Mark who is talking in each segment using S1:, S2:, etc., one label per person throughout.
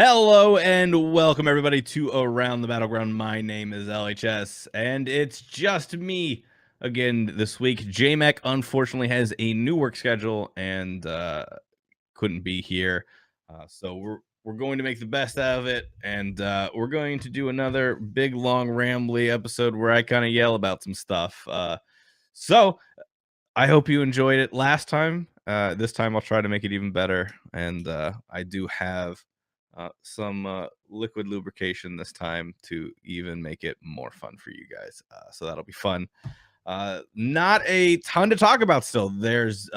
S1: Hello and welcome everybody to Around the Battleground. My name is LHS and it's just me again this week. JMac unfortunately has a new work schedule and couldn't be here. So we're going to make the best out of it, and we're going to do another big long rambly episode where I kind of yell about some stuff. So I hope you enjoyed it last time. This time I'll try to make it even better, and I do have some liquid lubrication this time to even make it more fun for you guys. So that'll be fun. Not a ton to talk about still. There's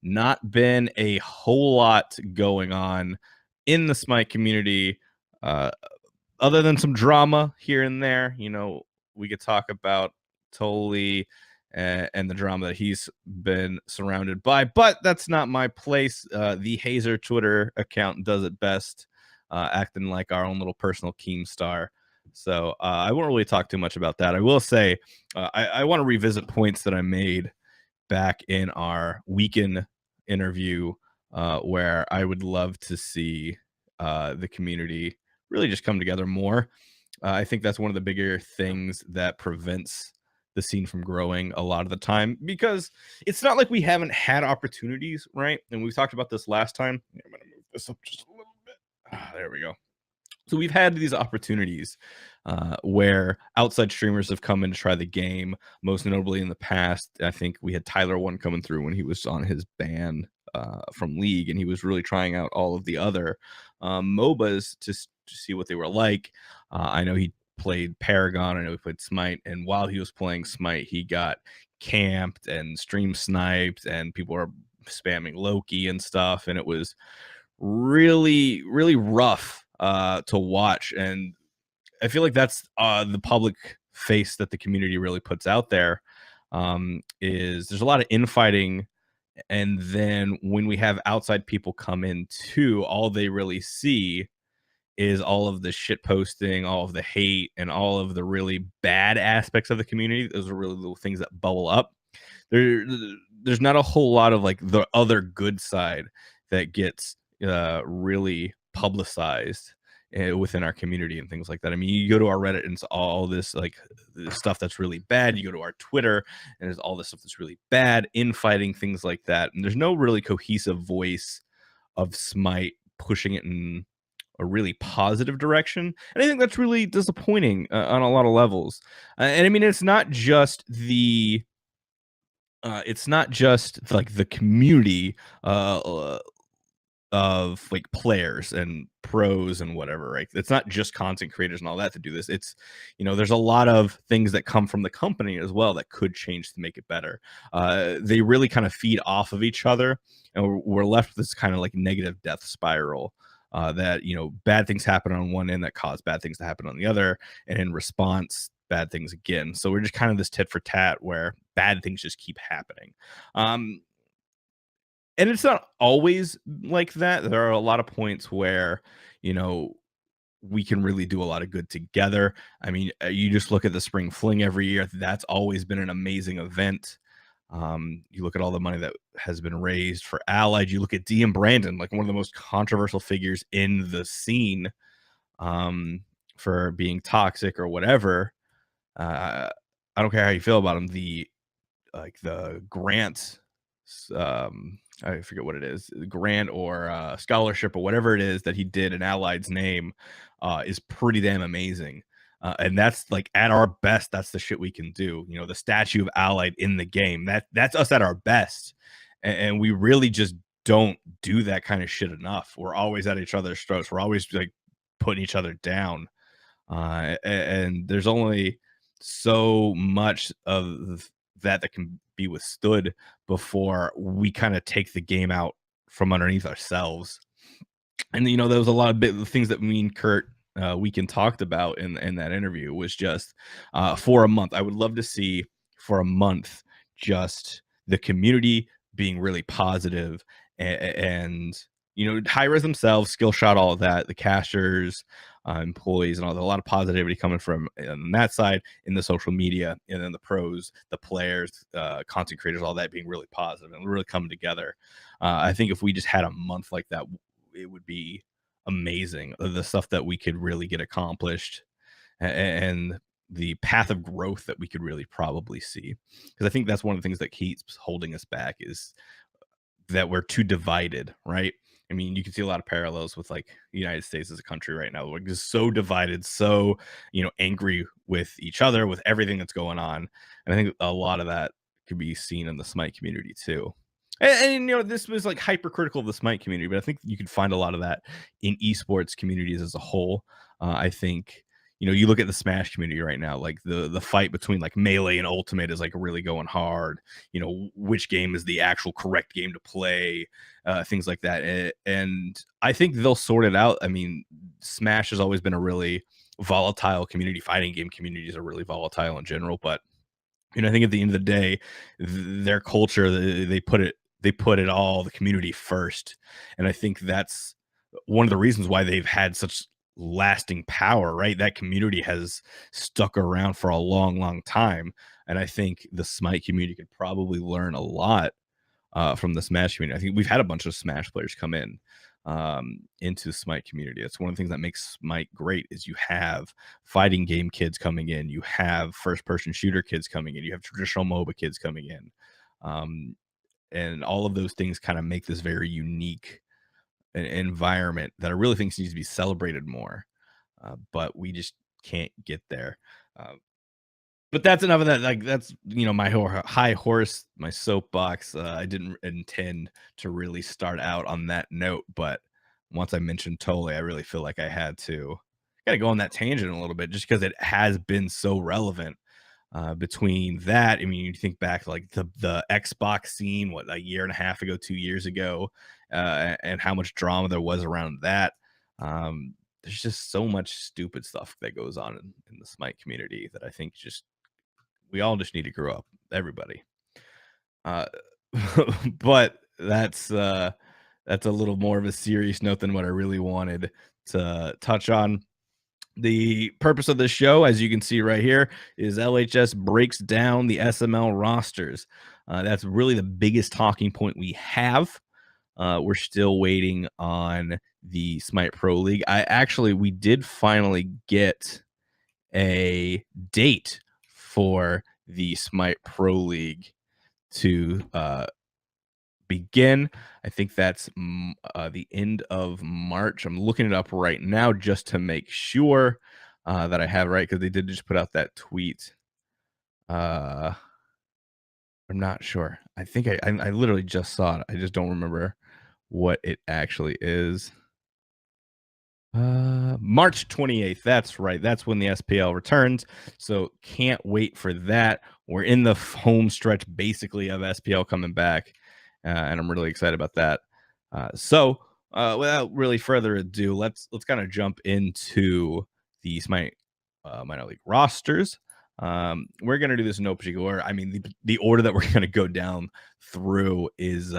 S1: not been a whole lot going on in the Smite community, uh, other than some drama here and there. We could talk about Totally and the drama that he's been surrounded by, but that's not my place. The Hazer Twitter account does it best, acting like our own little personal Keemstar. So I won't really talk too much about that. I will say I want to revisit points that I made back in our weekend interview, where I would love to see the community really just come together more. I think that's one of the bigger things that prevents the scene from growing a lot of the time, because it's not like we haven't had opportunities, right? And we talked about this last time. I'm going to move this up just a little bit. There we go. So we've had these opportunities where outside streamers have come in to try the game. Most notably in the past, I think we had Tyler One coming through when he was on his ban from League, and he was really trying out all of the other MOBAs to see what they were like. I know he played Paragon. I know he played Smite, and while he was playing Smite, he got camped and stream sniped, and people were spamming Loki and stuff, and it was really, really rough to watch. And I feel like that's the public face that the community really puts out there. Is there's a lot of infighting, and then when we have outside people come in too, all they really see is all of the shit posting, all of the hate, and all of the really bad aspects of the community. Those are really little things that bubble up. There, there's not a whole lot of like the other good side that gets really publicized within our community and things like that. I mean, you go to our Reddit and it's all this like this stuff that's really bad. You go to our Twitter and there's all this stuff that's really bad, infighting, things like that. And there's no really cohesive voice of Smite pushing it in a really positive direction. And I think that's really disappointing on a lot of levels. And I mean, it's not just like the community of like players and pros and whatever, right? It's not just content creators and all that to do this. It's, there's a lot of things that come from the company as well that could change to make it better. They really kind of feed off of each other, and we're left with this kind of like negative death spiral. That bad things happen on one end that cause bad things to happen on the other, and in response bad things again. So we're just kind of this tit for tat where bad things just keep happening. um and it's not always like that. There are a lot of points where, you know, we can really do a lot of good together. I mean, you just look at the Spring Fling every year. That's always been an amazing event. You look at all the money that has been raised for Allied. You look at DM Brandon, like one of the most controversial figures in the scene, for being toxic or whatever. I don't care how you feel about him. The grant, I forget what it is, grant or scholarship or whatever it is that he did in Allied's name, is pretty damn amazing. And that's like at our best, that's the shit we can do. The statue of Allied in the game, that's us at our best. And we really just don't do that kind of shit enough. We're always at each other's throats. We're always like putting each other down. And there's only so much of that can be withstood before we kind of take the game out from underneath ourselves. And there was a lot of things that me and Kurt Weekend talked about in that interview. Was just for a month. I would love to see for a month just the community being really positive, and Hi-Rez themselves, skill shot, all of that, the casters, employees, and all that. A lot of positivity coming from on that side in the social media, and then the pros, the players, content creators, all that being really positive and really coming together. I think if we just had a month like that, it would be amazing. The stuff that we could really get accomplished, and the path of growth that we could really probably see. Because I think that's one of the things that keeps holding us back is that we're too divided, right? I mean, you can see a lot of parallels with like the United States as a country right now. We're just so divided, so angry with each other, with everything that's going on. And I think a lot of that could be seen in the Smite community too. And this was like hypercritical of the Smite community, but I think you could find a lot of that in esports communities as a whole. I think you look at the Smash community right now, like the fight between like Melee and Ultimate is like really going hard. Which game is the actual correct game to play, things like that. And I think they'll sort it out. I mean, Smash has always been a really volatile community. Fighting game communities are really volatile in general, but I think at the end of the day, their culture, they put it all the community first, and I think that's one of the reasons why they've had such lasting power. Right, that community has stuck around for a long, long time, and I think the Smite community could probably learn a lot from the Smash community. I think we've had a bunch of Smash players come in into the Smite community. That's one of the things that makes Smite great is you have fighting game kids coming in, you have first person shooter kids coming in, you have traditional MOBA kids coming in, and all of those things kind of make this very unique environment that I really think needs to be celebrated more. But we just can't get there. Uh, but that's enough of that. Like that's my high horse, my soapbox. I didn't intend to really start out on that note, but once I mentioned Tole, I really feel like I had to got to go on that tangent a little bit, just because it has been so relevant. Between that, I mean, you think back like the Xbox scene, what, a year and a half ago, 2 years ago, and how much drama there was around that. There's just so much stupid stuff that goes on in the Smite community that I think just we all just need to grow up, everybody. Uh, but that's a little more of a serious note than what I really wanted to touch on. The purpose of this show, as you can see right here, is LHS breaks down the SML rosters. That's really the biggest talking point we have. We're still waiting on the Smite Pro League. We did finally get a date for the Smite Pro League to begin. I think that's the end of March. I'm looking it up right now just to make sure that I have it right, because they did just put out that tweet. I'm not sure. I think I literally just saw it. I just don't remember what it actually is. March 28th. That's right. That's when the SPL returns. So can't wait for that. We're in the home stretch basically of SPL coming back, and I'm really excited about that. So without really further ado, let's kind of jump into the Smite minor league rosters. We're gonna do this in no particular order. I mean, the order that we're gonna go down through is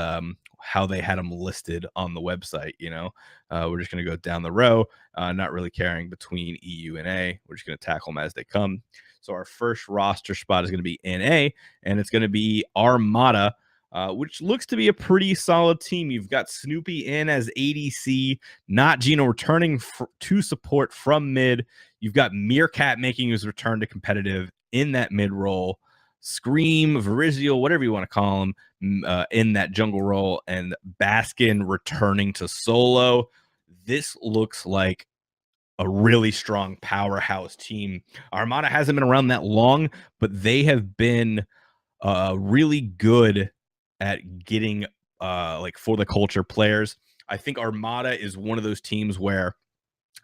S1: how they had them listed on the website. We're just gonna go down the row, not really caring between EU and A. We're just gonna tackle them as they come. So our first roster spot is gonna be NA, and it's gonna be Armada. Which looks to be a pretty solid team. You've got Snoopy in as ADC, Not Gino returning to support from mid. You've got Meerkat making his return to competitive in that mid role. Scream, Verizio, whatever you want to call him, in that jungle role, and Baskin returning to solo. This looks like a really strong powerhouse team. Armada hasn't been around that long, but they have been really good at getting like for the culture players. I think Armada is one of those teams where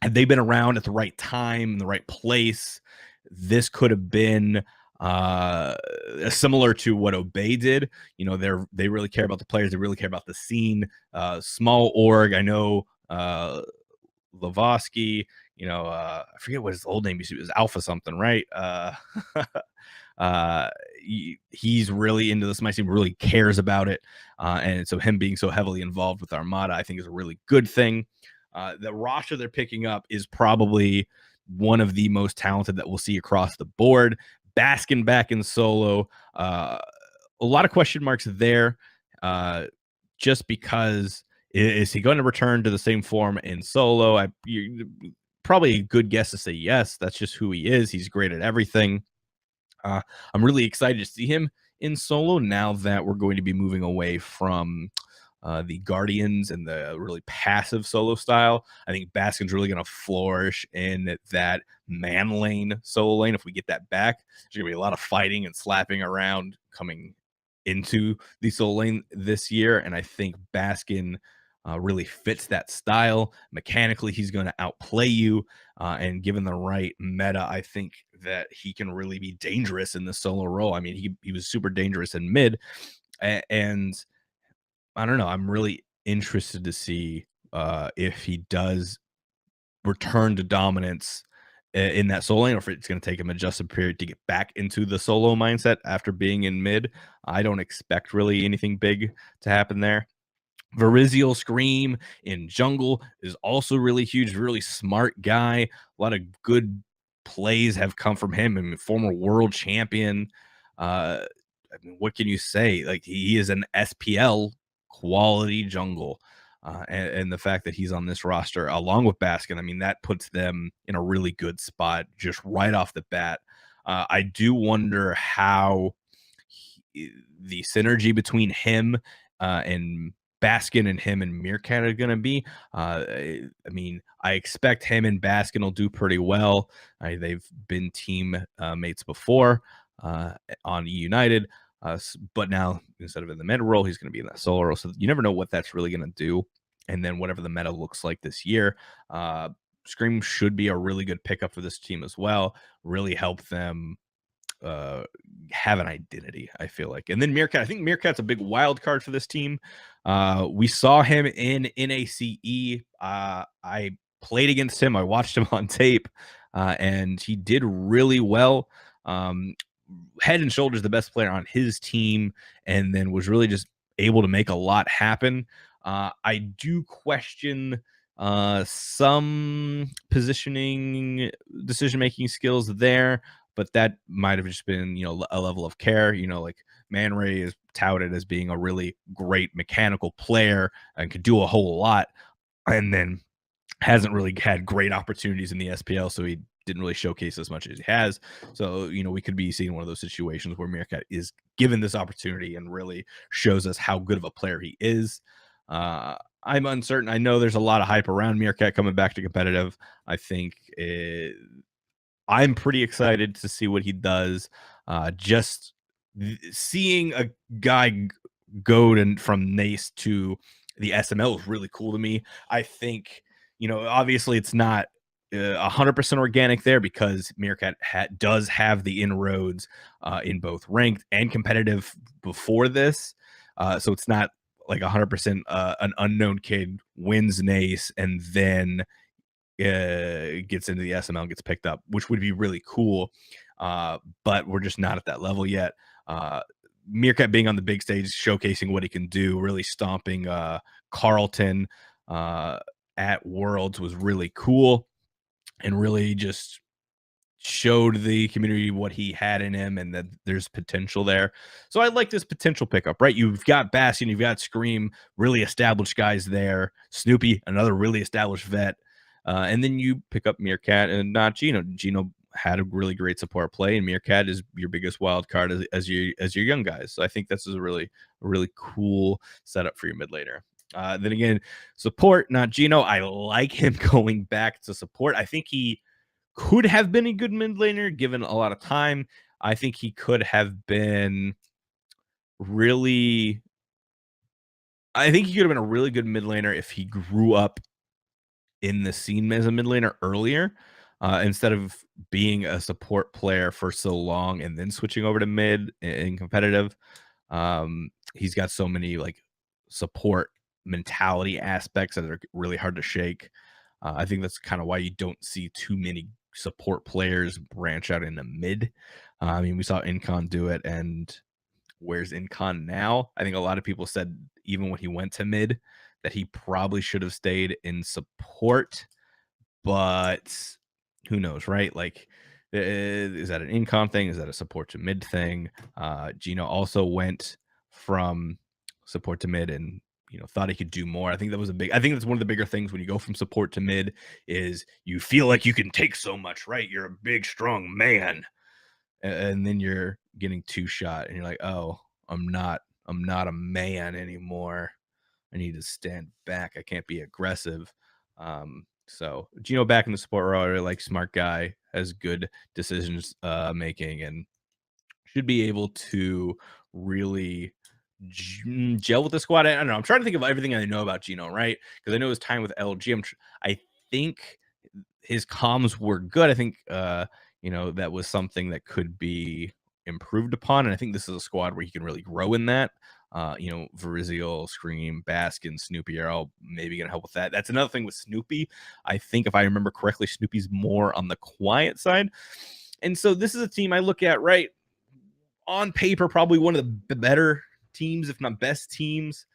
S1: had they been around at the right time, in the right place, this could have been similar to what Obey did. They really care about the players, they really care about the scene. Small org. I know Lavosky, I forget what his old name used to be. It was Alpha something, right? He's really into this. My team really cares about it, and so him being so heavily involved with Armada, I think, is a really good thing. The roster they're picking up is probably one of the most talented that we'll see across the board. Baskin back in solo, a lot of question marks there, just because Is he going to return to the same form in solo? Probably a good guess to say yes. That's just who he is. He's great at everything. I'm really excited to see him in solo now that we're going to be moving away from the Guardians and the really passive solo style. I think Baskin's really going to flourish in that man lane solo lane. If we get that back, there's going to be a lot of fighting and slapping around coming into the solo lane this year. And I think Baskin really fits that style. Mechanically, he's going to outplay you. And given the right meta, I think that he can really be dangerous in the solo role. I mean, he was super dangerous in mid. And I don't know. I'm really interested to see if he does return to dominance in that solo lane, or if it's going to take him a adjusted period to get back into the solo mindset after being in mid. I don't expect really anything big to happen there. Verizial Scream in jungle is also really huge, really smart guy. A lot of good plays have come from him. I mean, former world champion. I mean, what can you say? Like he is an SPL quality jungle. And the fact that he's on this roster along with Baskin, I mean, that puts them in a really good spot just right off the bat. I do wonder how the synergy between him and Baskin and him and Meerkat are going to be. I mean, I expect him and Baskin will do pretty well. They've been team mates before on United. But now instead of in the meta role, he's going to be in that solo role. So you never know what that's really going to do. And then whatever the meta looks like this year, Scream should be a really good pickup for this team as well. Really help them uh have an identity, I feel like. And then Meerkat, I think Meerkat's a big wild card for this team. We saw him in NACE. I played against him, I watched him on tape, and he did really well. Head and shoulders the best player on his team, and then was really just able to make a lot happen. I do question some positioning decision making skills there, but that might have just been, a level of care. Like Man Ray is touted as being a really great mechanical player and could do a whole lot, and then hasn't really had great opportunities in the SPL, so he didn't really showcase as much as he has. So, we could be seeing one of those situations where Meerkat is given this opportunity and really shows us how good of a player he is. I'm uncertain. I know there's a lot of hype around Meerkat coming back to competitive. I think I'm pretty excited to see what he does. Just seeing a guy go from NACE to the SML is really cool to me. I think, obviously it's not 100% organic there because Meerkat does have the inroads in both ranked and competitive before this. So it's not like 100% an unknown kid wins NACE and then gets into the SML and gets picked up, which would be really cool. But we're just not at that level yet. Meerkat being on the big stage, showcasing what he can do, really stomping Carlton at Worlds was really cool and really just showed the community what he had in him and that there's potential there. So I like this potential pickup, right? You've got Bastion, you've got Scream, really established guys there. Snoopy, another really established vet. And then you pick up Meerkat and not Gino. Gino had a really great support play, and Meerkat is your biggest wild card as your young guys. So I think this is a really cool setup for your mid laner. Then again, support, not Gino. I like him going back to support. I think he could have been a good mid laner given a lot of time. I think he could have been really. I think he could have been a really good mid laner if he grew up in the scene as a mid laner earlier, instead of being a support player for so long and then switching over to mid in competitive. He's got so many like support mentality aspects that are really hard to shake. I think that's kind of why you don't see too many support players branch out into mid. I mean, we saw Incon do it, and where's Incon now? I think a lot of people said even when he went to mid that he probably should have stayed in support, but who knows, right? Like, is that an Incon thing? Is that a support to mid thing? Gino also went from support to mid, and thought he could do more. I think that's one of the bigger things when you go from support to mid is you feel like you can take so much, right? You're a big, strong man. And then you're getting two shot and you're like, oh, I'm not a man anymore. I need to stand back. I can't be aggressive. So Gino back in the support role, like smart guy, has good decisions making, and should be able to really gel with the squad. I don't know. I'm trying to think of everything I know about Gino, right? Because I know his time with LG. I think his comms were good. I think that was something that could be improved upon, and I think this is a squad where he can really grow in that. Verizial, Scream, Baskin, Snoopy are all maybe going to help with that. That's another thing with Snoopy. I think if I remember correctly, Snoopy's more on the quiet side. And so this is a team I look at, right, on paper, probably one of the better teams, if not best teams.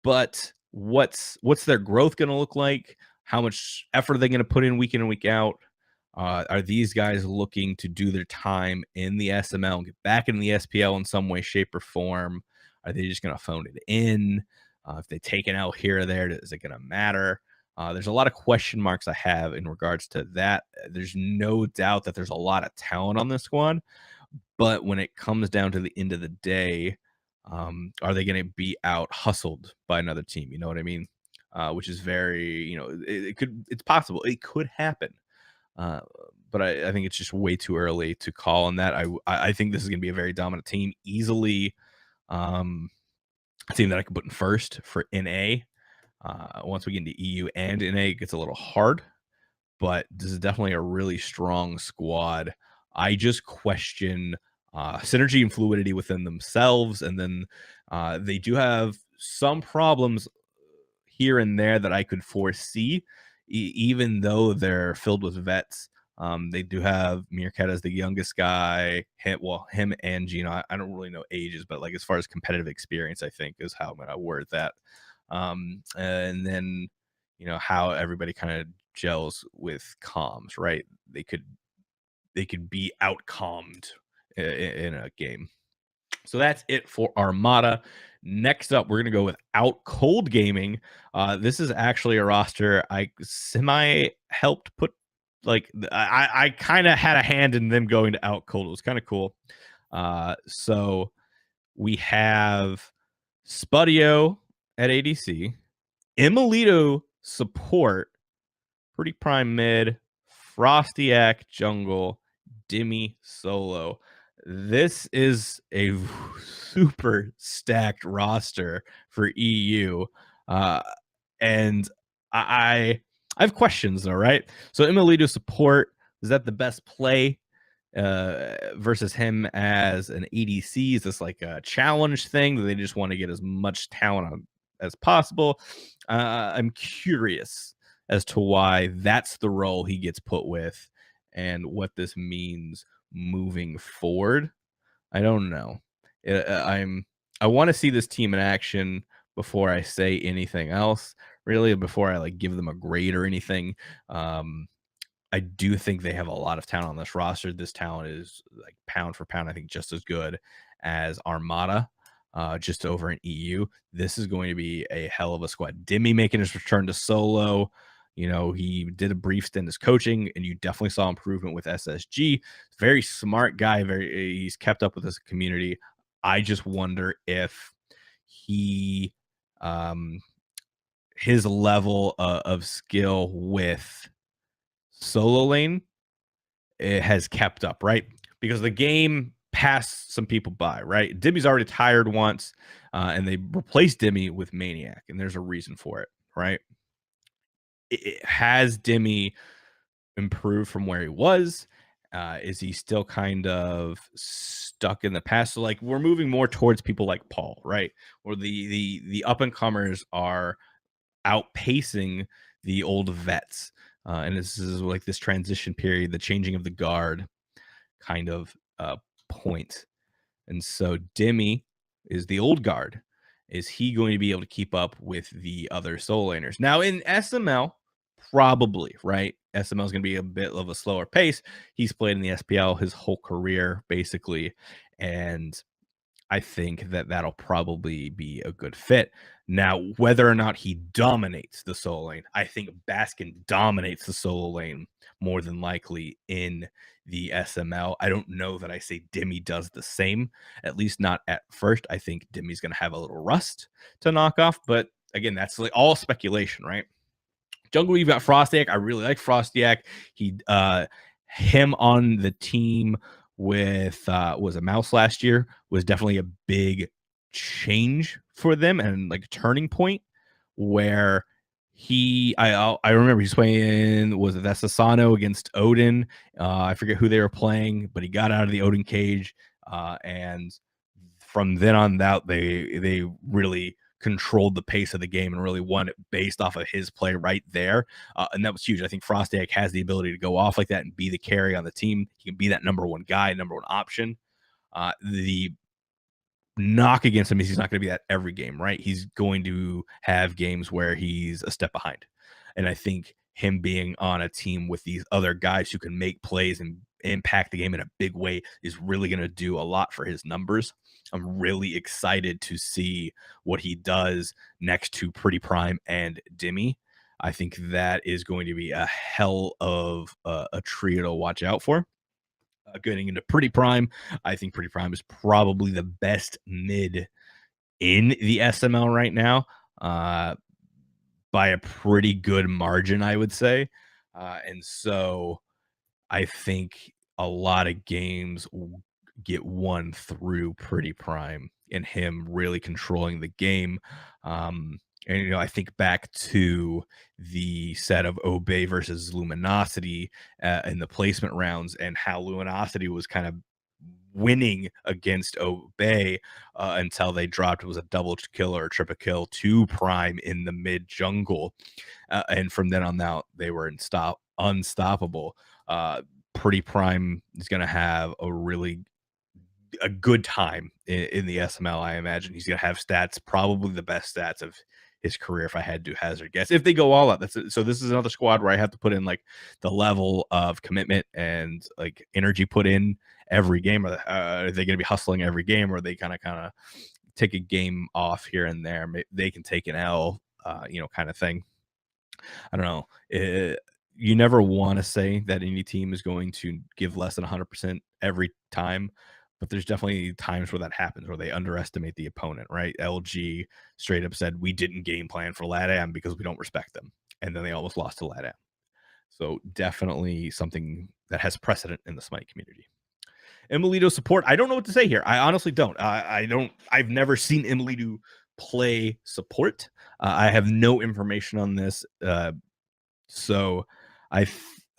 S1: But what's their growth going to look like? How much effort are they going to put in week week out? Are these guys looking to do their time in the SML and get back in the SPL in some way, shape, or form? Are they just going to phone it in? If they take an out here or there, is it going to matter? There's a lot of question marks I have in regards to that. There's no doubt that there's a lot of talent on this squad, but when it comes down to the end of the day, are they going to be out hustled by another team? You know what I mean? Which is very, it's possible. It could happen. But I think it's just way too early to call on that. I think this is going to be a very dominant team, easily a team that I could put in first for NA. Once we get into EU and NA, it gets a little hard, but this is definitely a really strong squad. I just question synergy and fluidity within themselves, and then they do have some problems here and there that I could foresee, even though they're filled with vets. They do have Meerkat as the youngest guy. Him and Gino. I don't really know ages, but like as far as competitive experience, I think is how I'm gonna word that. And then how everybody kind of gels with comms, right? They could be out calmed in a game. So that's it for Armada. Next up, we're going to go with Out Cold Gaming. This is actually a roster I semi helped put. Like I kind of had a hand in them going to Out Cold. It was kind of cool. So we have Spudio at ADC, Emilito support, Pretty Prime mid, Frostiac jungle, Dimmy solo. This is a super stacked roster for EU. And I have questions though, right? So Emilito support, is that the best play versus him as an ADC? Is this like a challenge thing? Do they just want to get as much talent on as possible? I'm curious as to why that's the role he gets put with and what this means moving forward. I don't know. I want to see this team in action before I say anything else, really, before I like give them a grade or anything. I do think they have a lot of talent on this roster. This talent is like pound for pound, I think, just as good as Armada, just over in EU. This is going to be a hell of a squad. Dimmy making his return to solo. He did a brief stint as coaching, and you definitely saw improvement with SSG. Very smart guy. He's kept up with his community. I just wonder if he, his level of skill with solo lane, it has kept up, right? Because the game passed some people by, right? Dimmy's already tired once, and they replaced Dimmy with Maniac, and there's a reason for it, right? It has Dimmy improved from where he was? Is he still kind of stuck in the past? So like we're moving more towards people like Paul, right? Or the up and comers are outpacing the old vets. And this is like this transition period, the changing of the guard kind of point. And so Dimmy is the old guard. Is he going to be able to keep up with the other soul laners? Now in SML, probably, right? SML is going to be a bit of a slower pace. He's played in the SPL his whole career, basically. And I think that that'll probably be a good fit. Now, whether or not he dominates the solo lane, I think Baskin dominates the solo lane more than likely in the SML. I don't know that I say Dimmy does the same, at least not at first. I think Dimmy's going to have a little rust to knock off, but again, that's like all speculation, right? Jungle, you've got Frostiak. I really like Frostiak. He him on the team with was a mouse last year was definitely a big change for them and like a turning point where I remember he's playing, was it that Sasano against Odin? I forget who they were playing, but he got out of the Odin cage, and from then on out they really controlled the pace of the game and really won it based off of his play right there. And that was huge. I think Frostiak has the ability to go off like that and be the carry on the team. He can be that number one guy, number one option. The knock against him is he's not going to be that every game, right? He's going to have games where he's a step behind. And I think him being on a team with these other guys who can make plays and impact the game in a big way is really going to do a lot for his numbers. I'm really excited to see what he does next to Pretty Prime and Dimmy. I think that is going to be a hell of a trio to watch out for. Getting into Pretty Prime, I think Pretty Prime is probably the best mid in the SML right now, by a pretty good margin, I would say. And so I think a lot of games get won through Pretty Prime and him really controlling the game. And I think back to the set of Obey versus Luminosity in the placement rounds and how Luminosity was kind of winning against Obey until they dropped. It was a double kill or a triple kill to Prime in the mid jungle, and from then on out they were unstoppable. Pretty Prime is going to have a good time in the SML. I imagine he's going to have stats, probably the best stats of his career, if I had to hazard guess. If they go all out, that's it. So this is another squad where I have to put in like the level of commitment and like energy put in every game. Or are they going to be hustling every game, or are they kind of take a game off here and there? They can take an L, kind of thing. I don't know. You never want to say that any team is going to give less than 100% every time, but there's definitely times where that happens, where they underestimate the opponent, right? LG straight up said, we didn't game plan for LATAM because we don't respect them. And then they almost lost to LATAM. So definitely something that has precedent in the Smite community. Emilito support. I don't know what to say here. I honestly don't. I've never seen Emilito play support. I have no information on this. So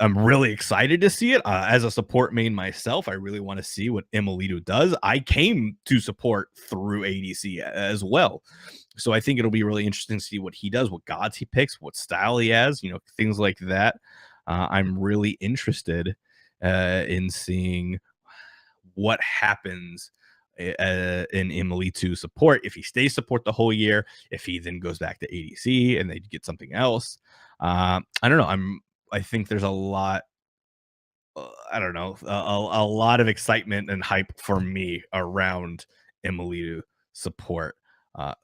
S1: I'm really excited to see it. As a support main myself, I really want to see what Emilito does. I came to support through ADC as well. So I think it'll be really interesting to see what he does, what gods he picks, what style he has, things like that. I'm really interested in seeing what happens in Emilito support, if he stays support the whole year, if he then goes back to ADC and they get something else. I don't know. I think there's a lot. I don't know, a lot of excitement and hype for me around Emilito support.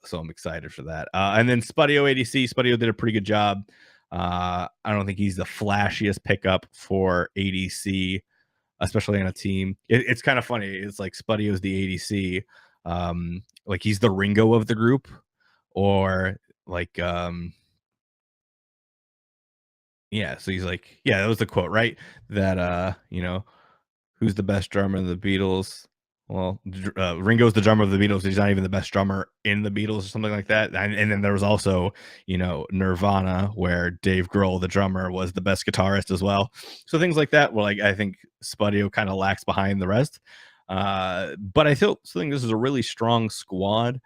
S1: So I'm excited for that. And then Spudio ADC. Spudio did a pretty good job. I don't think he's the flashiest pickup for ADC, especially on a team. It's kind of funny. It's like Spudio's the ADC. Like he's the Ringo of the group, or like yeah, so he's like, yeah, that was the quote, right? That who's the best drummer in the Beatles? Well, Ringo's the drummer of the Beatles. He's not even the best drummer in the Beatles or something like that. And then there was also, Nirvana, where Dave Grohl, the drummer, was the best guitarist as well. So things like that. Well, I think Spudio kind of lacks behind the rest. But I still think this is a really strong squad.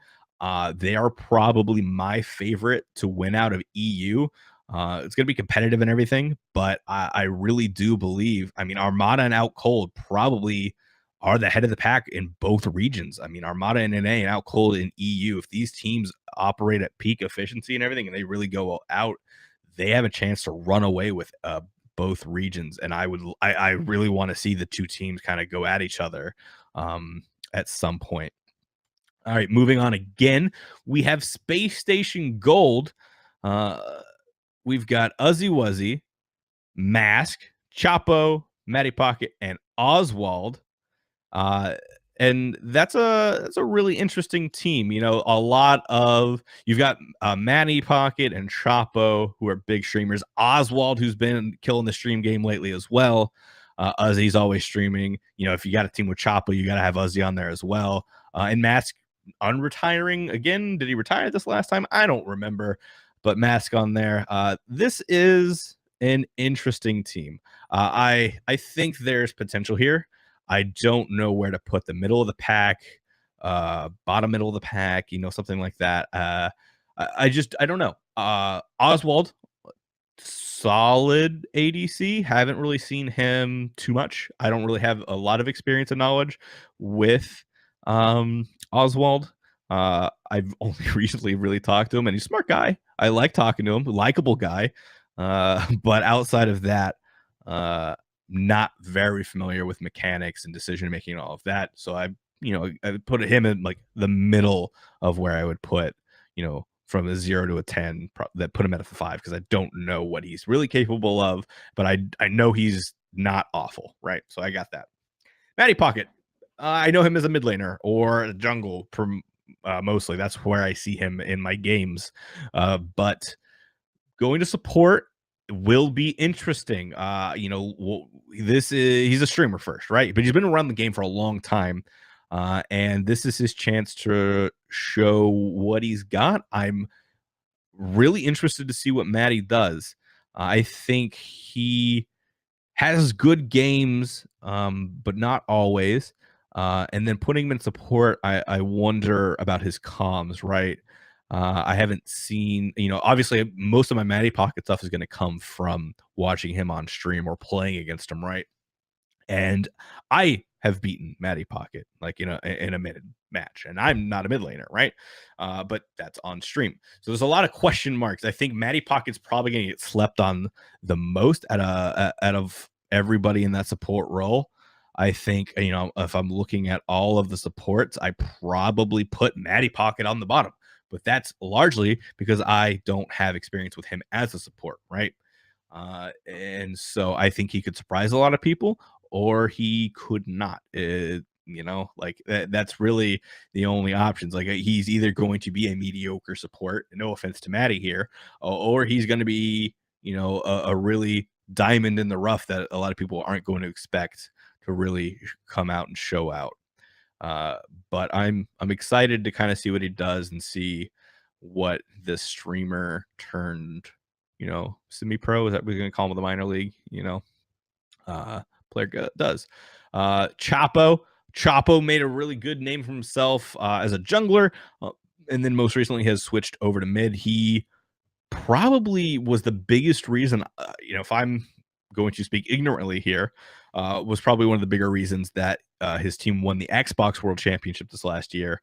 S1: They are probably my favorite to win out of EU. It's going to be competitive and everything, but I really do believe, Armada and Out Cold probably are the head of the pack in both regions. Armada and NA and Out Cold in EU, if these teams operate at peak efficiency and everything, and they really go out, they have a chance to run away with both regions. And I really want to see the two teams kind of go at each other at some point. All right, moving on again. We have Space Station Gold. Uh, we've got Uzzy Wuzzy, Mask, Chapo, Matty Pocket, and Oswald. Uh, and that's a really interesting team. You know, a lot of you've got Manny Pocket and Chapo, who are big streamers. Oswald, who's been killing the stream game lately as well. Uzzy's always streaming. You know, if you got a team with Chapo, you got to have Uzzy on there as well. And Mask unretiring again. Did he retire this last time? I don't remember. But Mask on there. This is an interesting team. I think there's potential here. I don't know where to put the middle of the pack, bottom middle of the pack, you know, something like that. I don't know. Oswald, solid ADC. Haven't really seen him too much. I don't really have a lot of experience and knowledge with Oswald. I've only recently really talked to him, and he's a smart guy. I like talking to him, likable guy. But outside of that, uh, not very familiar with mechanics and decision making and all of that. So I put him in like the middle of where I would put, from a 0 to a 10, that put him at a 5 because I don't know what he's really capable of, but I know he's not awful, right? So I got that. Matty Pocket. I know him as a mid laner or a jungle mostly. That's where I see him in my games. But going to support will be interesting. He's a streamer first, right? But he's been around the game for a long time. And this is his chance to show what he's got. I'm really interested to see what Matty does. I think he has good games, but not always. And then putting him in support, I wonder about his comms, right? I haven't seen, obviously most of my Matty Pocket stuff is going to come from watching him on stream or playing against him, right? And I have beaten Matty Pocket like in a mid match, and I'm not a mid laner, right? But that's on stream, so there's a lot of question marks. I think Matty Pocket's probably going to get slept on the most out of everybody in that support role. I think if I'm looking at all of the supports, I probably put Matty Pocket on the bottom, but that's largely because I don't have experience with him as a support, right? And so I think he could surprise a lot of people, or he could not. Like that's really the only options. Like he's either going to be a mediocre support, no offense to Matty here, or he's going to be, a really diamond in the rough that a lot of people aren't going to expect to really come out and show out. Uh, but I'm excited to kind of see what he does and see what this streamer turned, semi-pro, is that we're going to call him, the minor league, uh, player does. Chapo made a really good name for himself as a jungler, and then most recently has switched over to mid. He probably was the biggest reason, if I'm going to speak ignorantly here, was probably one of the bigger reasons that his team won the Xbox World Championship this last year.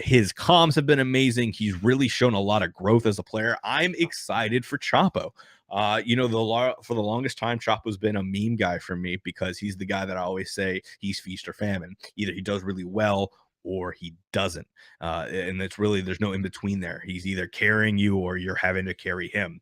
S1: His comms have been amazing. He's really shown a lot of growth as a player. I'm excited for Chapo. For the longest time, Chapo's been a meme guy for me because he's the guy that I always say he's feast or famine. Either he does really well or he doesn't. And it's really, there's no in between there. He's either carrying you or you're having to carry him.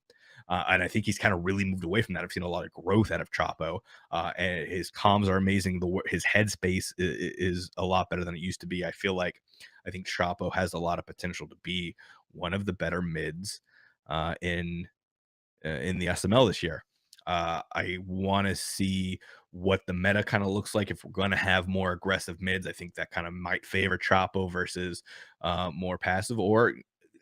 S1: And I think he's kind of really moved away from that. I've seen a lot of growth out of Chapo, and his comms are amazing. His headspace is a lot better than it used to be. I think Chapo has a lot of potential to be one of the better mids in the SML this year. I want to see what the meta kind of looks like if we're going to have more aggressive mids. I think that kind of might favor Chapo versus more passive. Or,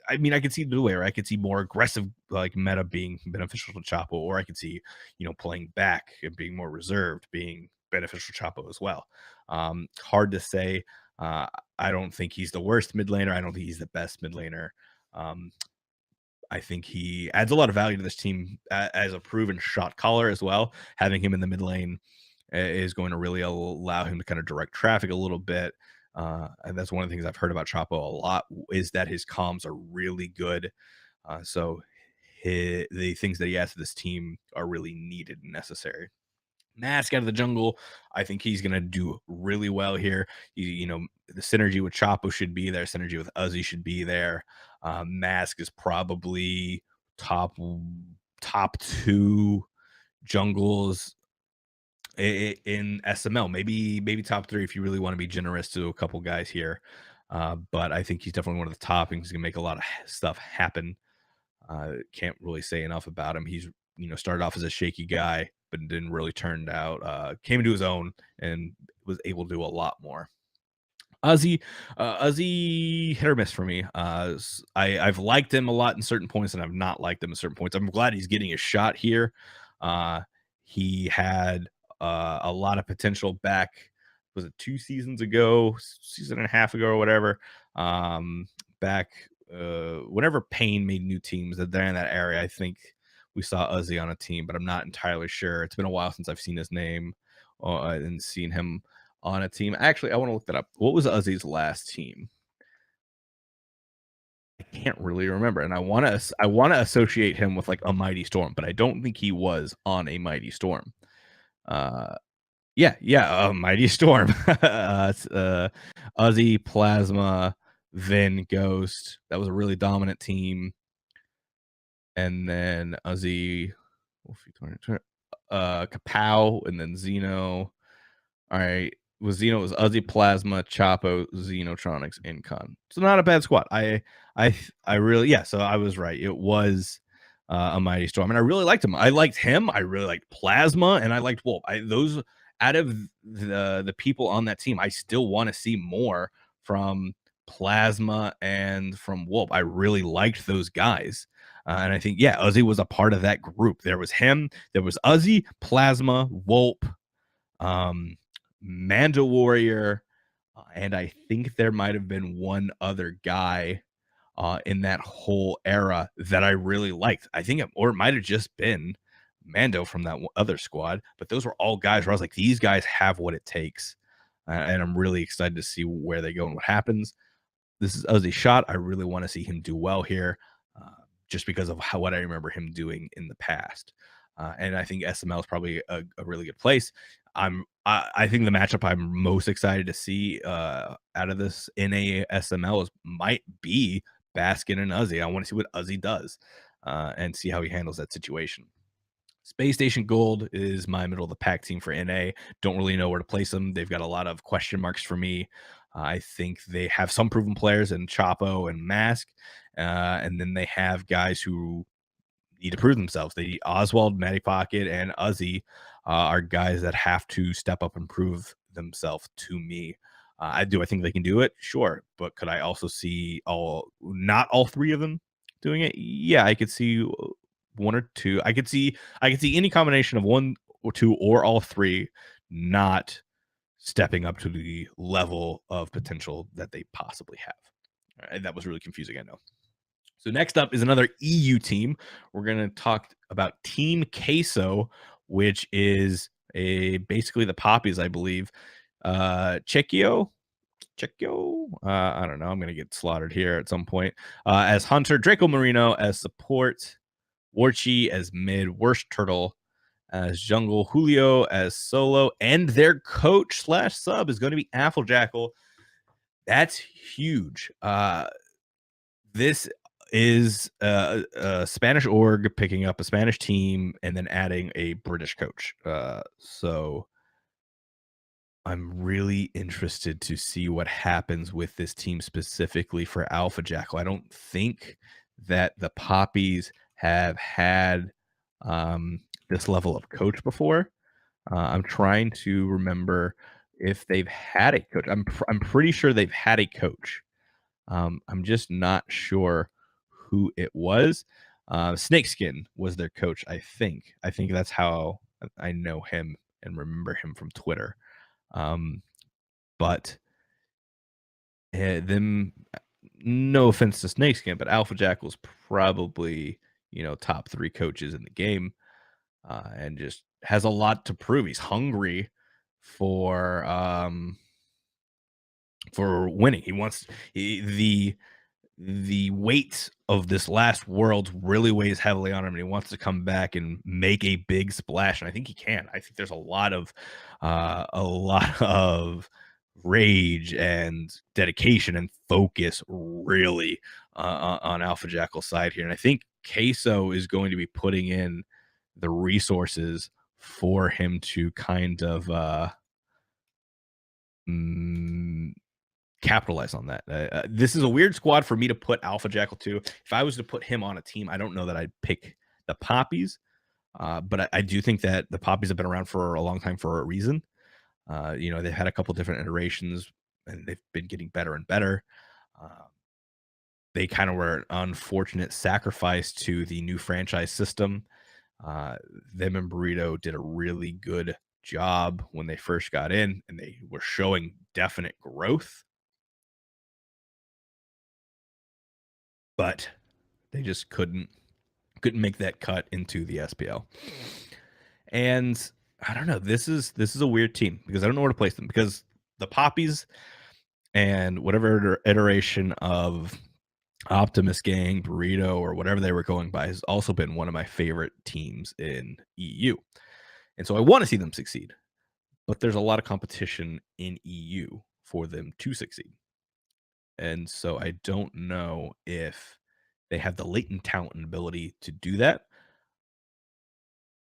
S1: I mean, I could see the way, or I could see more aggressive like meta being beneficial to Chapo, or I could see pulling back and being more reserved being beneficial to Chapo as well. Hard to say. I don't think he's the worst mid laner. I don't think he's the best mid laner. Um, I think he adds a lot of value to this team as a proven shot caller as well. Having him in the mid lane is going to really allow him to kind of direct traffic a little bit. And that's one of the things I've heard about Chapo a lot, is that his comms are really good. So the things that he adds to this team are really needed and necessary. Mask out of the jungle. I think he's gonna do really well here. The synergy with Chapo should be there. Synergy with Uzi should be there. Mask is probably top top two jungles in SML. Maybe top three if you really want to be generous to a couple guys here. But I think he's definitely one of the top, and he's gonna make a lot of stuff happen. Can't really say enough about him. He's started off as a shaky guy, but didn't really turn out. Came into his own and was able to do a lot more. Ozzy hit or miss for me. I've liked him a lot in certain points, and I've not liked him in certain points. I'm glad he's getting a shot here. Uh, he had a lot of potential back. Was it 2 seasons ago, season and a half ago, or whatever? Back whenever Payne made new teams that they're in that area, I think we saw Ozzy on a team, but I'm not entirely sure. It's been a while since I've seen his name and seen him on a team. Actually, I want to look that up. What was Ozzy's last team? I can't really remember, and I want to associate him with like a Mighty Storm, but I don't think he was on a Mighty Storm. Uh, yeah, Mighty Storm. Ozzy, Plasma, Vin, Ghost. That was a really dominant team. And then Ozzy, Kapow, and then Xeno. All right. Was Xeno was Ozzy Plasma, Chapo, Xenotronics, Incon. So not a bad squad. I really so I was right. It was a Mighty Storm. And I really liked him. I liked him. I really liked Plasma and I liked Wolf. Those out of the people on that team, I still want to see more from Plasma and from Wolf. I really liked those guys. And I think, Ozzy was a part of that group. There was him, there was Ozzy, Plasma, Wolp, um, Manda Warrior, and I think there might have been one other guy in that whole era that I really liked. I think, or it might have just been Mando from that other squad, but those were all guys where I was like, these guys have what it takes, and I'm really excited to see where they go and what happens. This is Ozzy shot. I really want to see him do well here, uh, just because of what I remember him doing in the past. And I think SML is probably a really good place. I think the matchup I'm most excited to see out of this NA SML might be Baskin and Ozzy. I want to see what Ozzy does and see how he handles that situation. Space Station Gold is my middle of the pack team for NA. Don't really know where to place them. They've got a lot of question marks for me. I think they have some proven players in Chapo and Mask, and then they have guys who need to prove themselves. They Oswald, Matty Pocket, and Ozzy are guys that have to step up and prove themselves to me. I think they can do it, sure, but could I also see not all three of them doing it? Yeah, I could see one or two. I could see any combination of one or two or all three not stepping up to the level of potential that they possibly have. And that was really confusing, I know. So next up is another EU team. We're going to talk about Team Queso, which is basically the Poppies, I believe. Checchio, I don't know. I'm going to get slaughtered here at some point. As Hunter, Draco Marino as support, Warchi as mid, Worst Turtle as jungle, Julio as solo, and their coach / sub is going to be Jackal. That's huge. This is a Spanish org picking up a Spanish team and then adding a British coach. So I'm really interested to see what happens with this team specifically for Alpha Jackal. I don't think that the Poppies have had this level of coach before. I'm trying to remember if they've had a coach. I'm pretty sure they've had a coach. I'm just not sure who it was. Snakeskin was their coach, I think. I think that's how I know him and remember him from Twitter. But them, no offense to Snakeskin, but Alpha Jackal's probably top three coaches in the game, and just has a lot to prove. He's hungry for winning. He wants the the weight of this last world really weighs heavily on him, and he wants to come back and make a big splash. And I think he can. I think there's a lot of rage and dedication and focus really on Alpha Jackal's side here. And I think Queso is going to be putting in the resources for him to kind of mm, capitalize on that. This is a weird squad for me to put Alpha Jackal to. If I was to put him on a team, I don't know that I'd pick the Poppies, but I do think that the Poppies have been around for a long time for a reason. They've had a couple different iterations, and they've been getting better and better. Uh, they kind of were an unfortunate sacrifice to the new franchise system. Uh, them and Burrito did a really good job when they first got in, and they were showing definite growth, but they just couldn't make that cut into the SPL. And I don't know. This is a weird team because I don't know where to place them because the Poppies and whatever iteration of Optimus Gang, Burrito, or whatever they were going by has also been one of my favorite teams in EU. And so I want to see them succeed, but there's a lot of competition in EU for them to succeed. And so I don't know if they have the latent talent and ability to do that.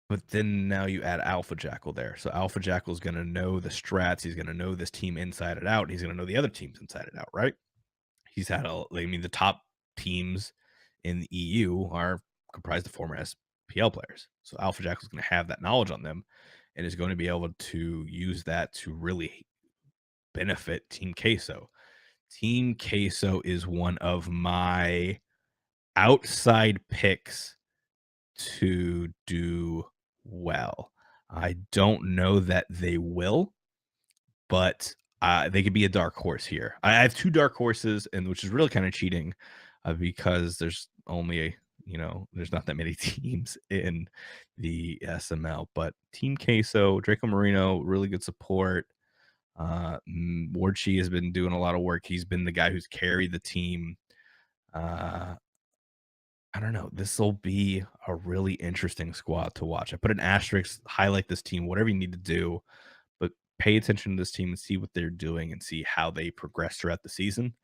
S1: But then now you add Alpha Jackal there. So Alpha Jackal is going to know the strats. He's going to know this team inside and out. And he's going to know the other teams inside and out, right? The top teams in the EU are comprised of former SPL players. So Alpha Jackal is going to have that knowledge on them and is going to be able to use that to really benefit Team Queso. Team Queso is one of my outside picks to do well. I don't know that they will, but they could be a dark horse here. I have two dark horses, and which is really kind of cheating because there's only there's not that many teams in the SML. But Team Queso, Draco Marino, really good support. Wardchi has been doing a lot of work. He's been the guy who's carried the team. Uh, I don't know. This will be a really interesting squad to watch. I put an asterisk, highlight this team, whatever you need to do, but pay attention to this team and see what they're doing and see how they progress throughout the season.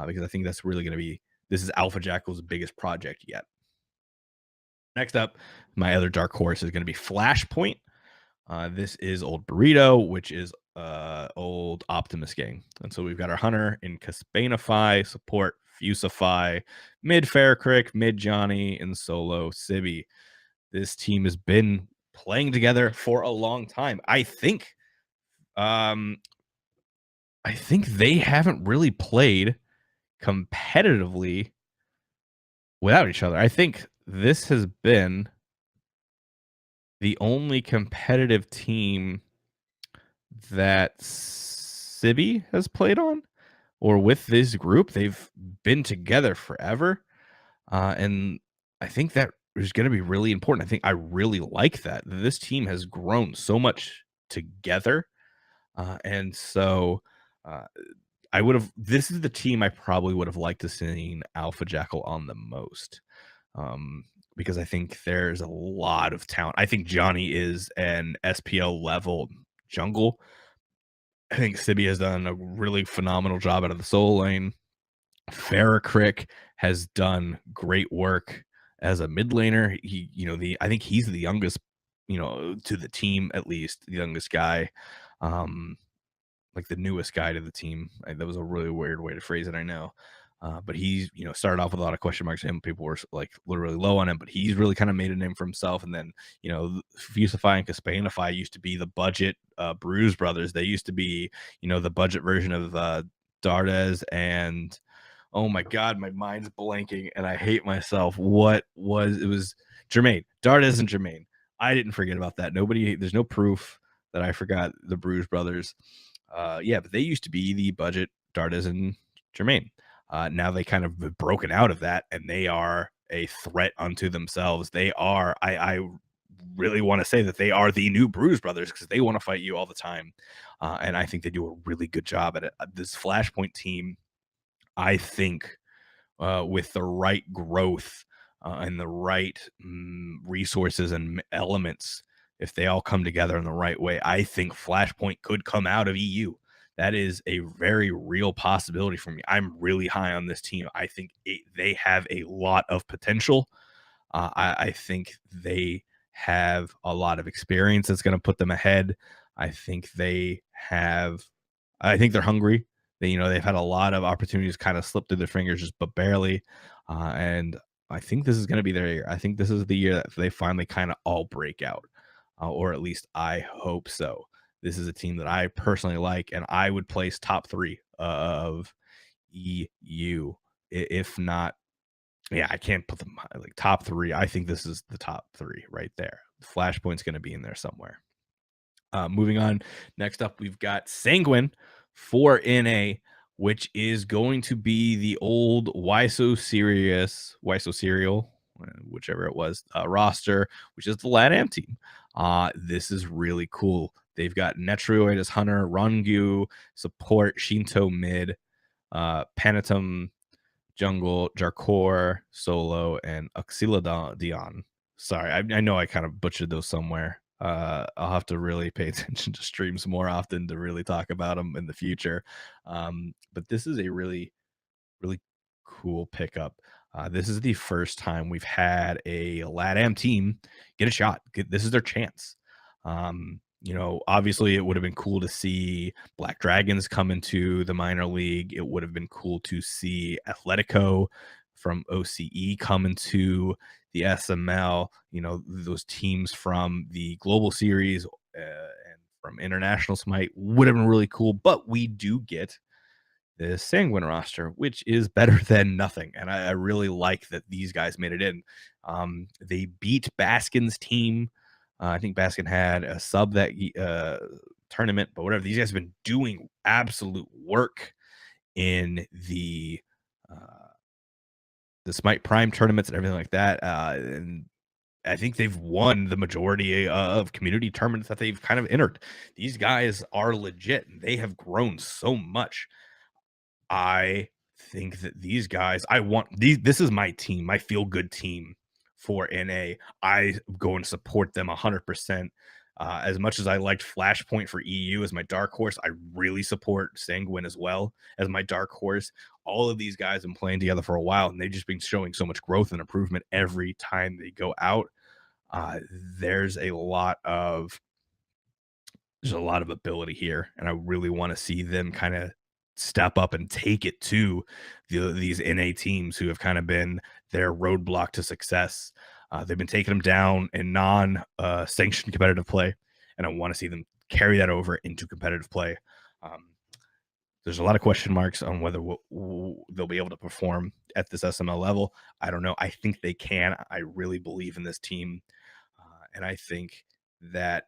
S1: Because I think that's really going to be this is Alpha Jackal's biggest project yet. Next up, my other dark horse is going to be Flashpoint. This is old Burrito, which is old Optimus Gang. And so we've got our Hunter in Caspanify, support Fusify, mid Faircrick, mid Johnny, and solo Sibby. This team has been playing together for a long time. I think they haven't really played competitively without each other. I think this has been the only competitive team that Sibby has played on or with this group. They've been together forever. And I think that is going to be really important. I think I really like that. This team has grown so much together. And so uh, this is the team I probably would have liked to seen Alpha Jackal on the most. Because I think there's a lot of talent. I think Johnny is an SPL level jungle. I think Sibby has done a really phenomenal job out of the solo lane. Farrakrick has done great work as a mid laner. I think he's the youngest, to the team, at least the youngest guy. Like the newest guy to the team. That was a really weird way to phrase it, I know. But he's, started off with a lot of question marks. Him, people were like literally low on him, but he's really kind of made a name for himself. And then, Fusify and Caspanify used to be the budget Bruise Brothers. They used to be, the budget version of Dardes and oh my God, my mind's blanking and I hate myself. It was Jermaine. Dardes and Jermaine. I didn't forget about that. There's no proof that I forgot the Bruise Brothers. But they used to be the budget Dardes and Jermaine. Now they kind of have broken out of that and they are a threat unto themselves. They are, I really want to say that they are the new Bruise Brothers because they want to fight you all the time. And I think they do a really good job at it. This Flashpoint team, I think, with the right growth and the right resources and elements, if they all come together in the right way, I think Flashpoint could come out of EU. That is a very real possibility for me. I'm really high on this team. I think they have a lot of potential. I think they have a lot of experience that's going to put them ahead. I think they have. I think they're hungry. They've had a lot of opportunities kind of slip through their fingers, just but barely. And I think this is going to be their year. I think this is the year that they finally kind of all break out, or at least I hope so. This is a team that I personally like, and I would place top three of EU, if not. Yeah, I can't put them like top three. I think this is the top three right there. Flashpoint's going to be in there somewhere. Moving on. Next up, we've got Sanguine for NA, which is going to be the old Why So Serial, whichever it was, roster, which is the LATAM team. This is really cool. They've got Netrioid as Hunter, Rangu, support, Shinto mid, Panatum jungle, Jarkor, Solo, and Dion. Sorry, I know I kind of butchered those somewhere. I'll have to really pay attention to streams more often to really talk about them in the future. But this is a really, really cool pickup. This is the first time we've had a LATAM team get a shot. This is their chance. Obviously, it would have been cool to see Black Dragons come into the minor league. It would have been cool to see Atletico from OCE come into the SML. Those teams from the Global Series and from International Smite would have been really cool. But we do get the Sanguine roster, which is better than nothing. And I really like that these guys made it in. They beat Baskin's team. I think Baskin had a sub that tournament, but whatever. These guys have been doing absolute work in the Smite Prime tournaments and everything like that. And I think they've won the majority of community tournaments that they've kind of entered. These guys are legit. They have grown so much. I think that these guys, I want these. This is my team, my feel good team for NA. I go and support them 100%. As much as I liked Flashpoint for EU as my dark horse, I really support Sanguine as well as my dark horse. All of these guys have been playing together for a while, and they've just been showing so much growth and improvement every time they go out. Uh, there's a lot of there's a lot of ability here, and I really want to see them kind of step up and take it to these NA teams who have kind of been their roadblock to success. They've been taking them down in non-sanctioned competitive play, and I want to see them carry that over into competitive play. Um, there's a lot of question marks on whether they'll be able to perform at this SML level. I don't know. I think they can. I really believe in this team. And I think that,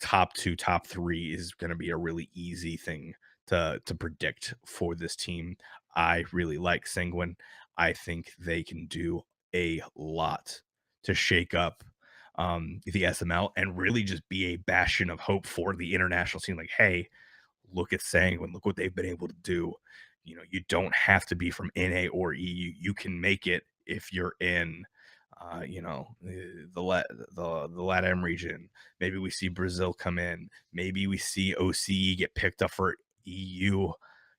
S1: top two, top three is going to be a really easy thing to predict for this team. I really like Sanguine. I think they can do a lot to shake up the SML and really just be a bastion of hope for the international scene. Like, hey, look at Sanguine, look what they've been able to do. You don't have to be from NA or EU. You can make it if you're in the LATAM region. Maybe we see Brazil come in. Maybe we see OCE get picked up for EU.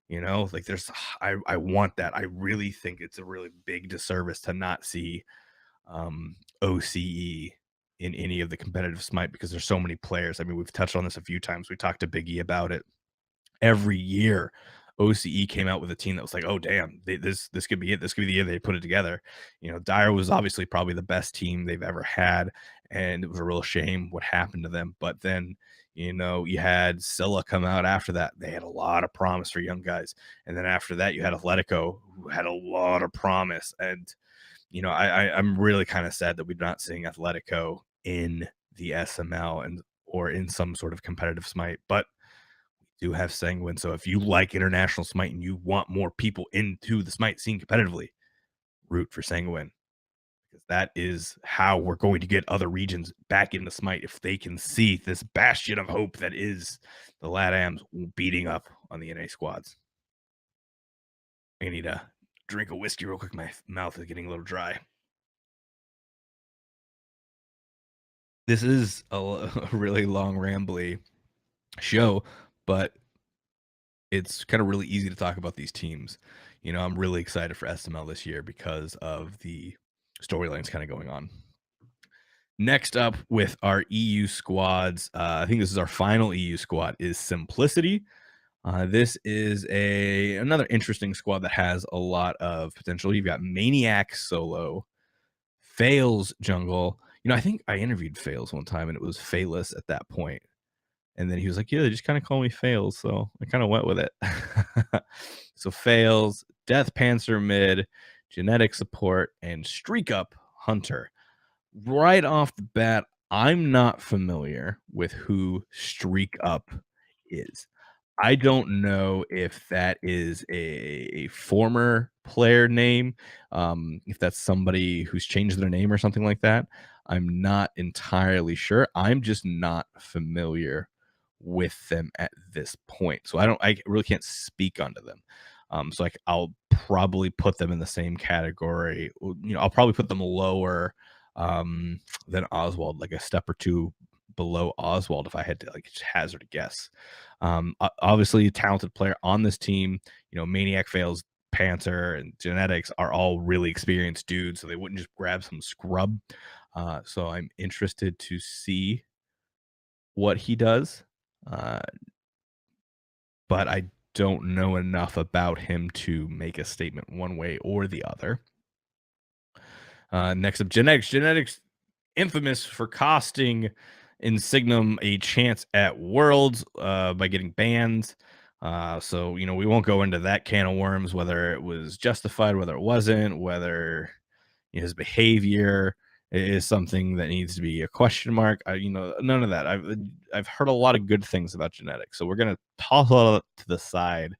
S1: Like I want that. I really think it's a really big disservice to not see OCE in any of the competitive Smite because there's so many players. I mean, we've touched on this a few times. We talked to Biggie about it. Every year, OCE came out with a team that was like, oh damn, this could be it. This could be the year they put it together. Dire was obviously probably the best team they've ever had, and it was a real shame what happened to them. But then, you had Scylla come out after that. They had a lot of promise for young guys, and then after that, you had Atletico, who had a lot of promise. And I'm really kind of sad that we're not seeing Atletico in the SML or in some sort of competitive Smite, but do have Sanguine. So if you like international Smite and you want more people into the Smite scene competitively, root for Sanguine because that is how we're going to get other regions back into Smite if they can see this bastion of hope that is the LATAMs beating up on the NA squads. I need to drink a whiskey real quick. My mouth is getting a little dry. This is a really long, rambly show, but it's kind of really easy to talk about these teams. I'm really excited for SML this year because of the storylines kind of going on. Next up with our EU squads, I think this is our final EU squad, is Simplicity. This is a another interesting squad that has a lot of potential. You've got Maniac solo, Fails jungle. I think I interviewed Fails one time and it was Failus at that point. And then he was like, "Yeah, they just kind of call me Fails." So I kind of went with it. So Fails, Death Panzer mid, genetic support, and Streak Up Hunter. Right off the bat, I'm not familiar with who Streak Up is. I don't know if that is a former player name, if that's somebody who's changed their name or something like that. I'm not entirely sure. I'm just not familiar with them at this point. So I really can't speak onto them. So I'll probably put them in the same category. I'll probably put them lower than Oswald, like a step or two below Oswald if I had to like hazard a guess. Obviously, a talented player on this team. Maniac Fails, Panther, and Genetics are all really experienced dudes, so they wouldn't just grab some scrub. So I'm interested to see what he does, uh, but I don't know enough about him to make a statement one way or the other. Next up, Genetics. Genetics, infamous for costing Insignum a chance at Worlds by getting banned. So we won't go into that can of worms, whether it was justified, whether it wasn't, whether his behavior is something that needs to be a question mark. None of that. I've heard a lot of good things about Genetics, so we're gonna toss all that to the side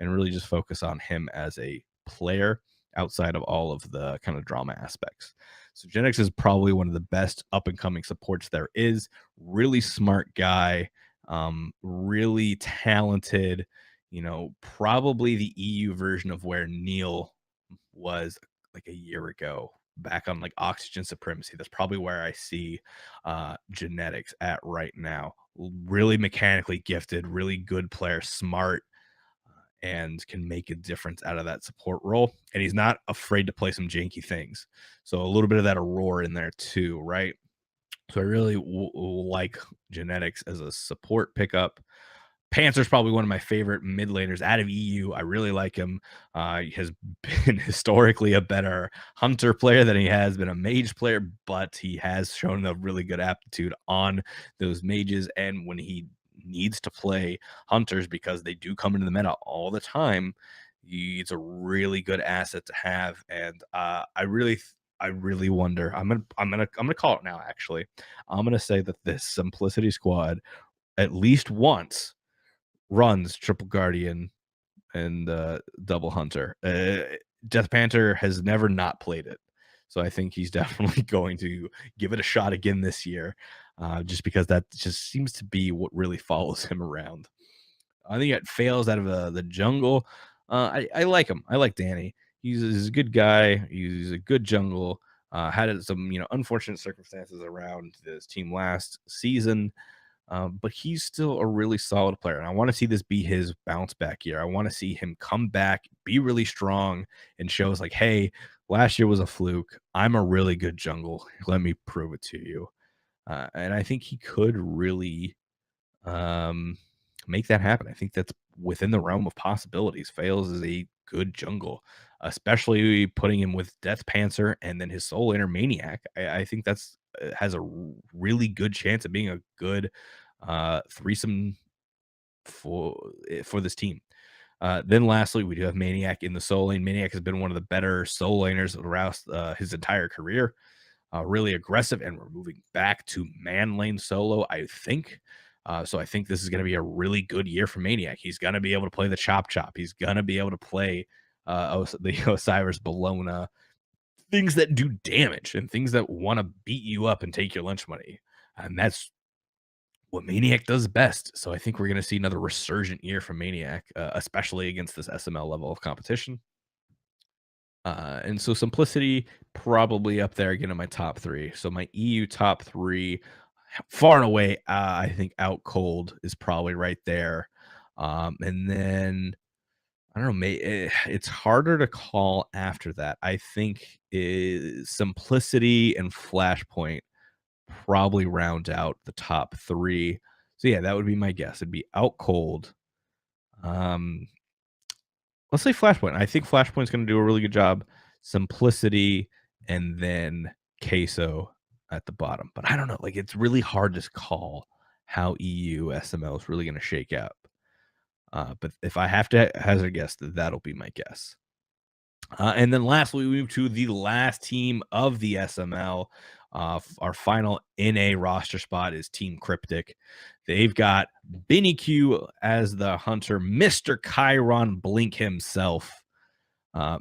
S1: and really just focus on him as a player outside of all of the kind of drama aspects. So Genix is probably one of the best up and coming supports there is. Really smart guy, really talented. Probably the EU version of where Neil was like a year ago back on like Oxygen Supremacy. That's probably where I see Genetics at right now. Really mechanically gifted, really good player, smart, and can make a difference out of that support role. And he's not afraid to play some janky things. So a little bit of that Aurora in there too, right? So I really like Genetics as a support pickup. Panther's probably one of my favorite mid laners out of EU. I really like him. He has been historically a better hunter player than he has been a mage player, but he has shown a really good aptitude on those mages. And when he needs to play hunters, because they do come into the meta all the time, it's a really good asset to have. And I really wonder. I'm gonna call it now. Actually, I'm gonna say that this Simplicity squad at least once runs Triple Guardian and Double Hunter. Death Panther has never not played it, so I think he's definitely going to give it a shot again this year, just because that just seems to be what really follows him around. I think it fails out of the jungle. I like him. I like Danny. He's a good guy. He's a good jungle. Had some unfortunate circumstances around this team last season, but he's still a really solid player. And I want to see this be his bounce back year. I want to see him come back, be really strong, and show us like, hey, last year was a fluke. I'm a really good jungle. Let me prove it to you. And I think he could really um, make that happen. I think that's within the realm of possibilities. Fails is a good jungle, especially putting him with Death Panzer and then his Soul Inner Maniac. I think that's has a really good chance of being a good threesome for this team. Then lastly, we do have Maniac in the Soul Lane. Maniac has been one of the better Soul Laners around his entire career. Really aggressive, and we're moving back to man lane solo, I think. So I think this is going to be a really good year for Maniac. He's going to be able to play the chop chop. He's going to be able to play the Osiris Bologna, things that do damage and things that want to beat you up and take your lunch money. And that's what Maniac does best. So I think we're going to see another resurgent year from Maniac, especially against this SML level of competition. And so simplicity probably up there again in my top three. So my EU top three, far and away, I think out cold is probably right there. And then I don't know, it's harder to call after that. I think is simplicity and flashpoint probably round out the top three. So yeah, that would be my guess. It'd be out cold. Um, let's say Flashpoint. I think Flashpoint's going to do a really good job. Simplicity and then Queso at the bottom. But I don't know. Like it's really hard to call how EU SML is really going to shake up. But if I have to hazard a guess, that'll be my guess. And then lastly, we move to the last team of the SML. Our final NA roster spot is Team Cryptic. They've got Benny Q as the hunter, Mr. Chiron Blink himself,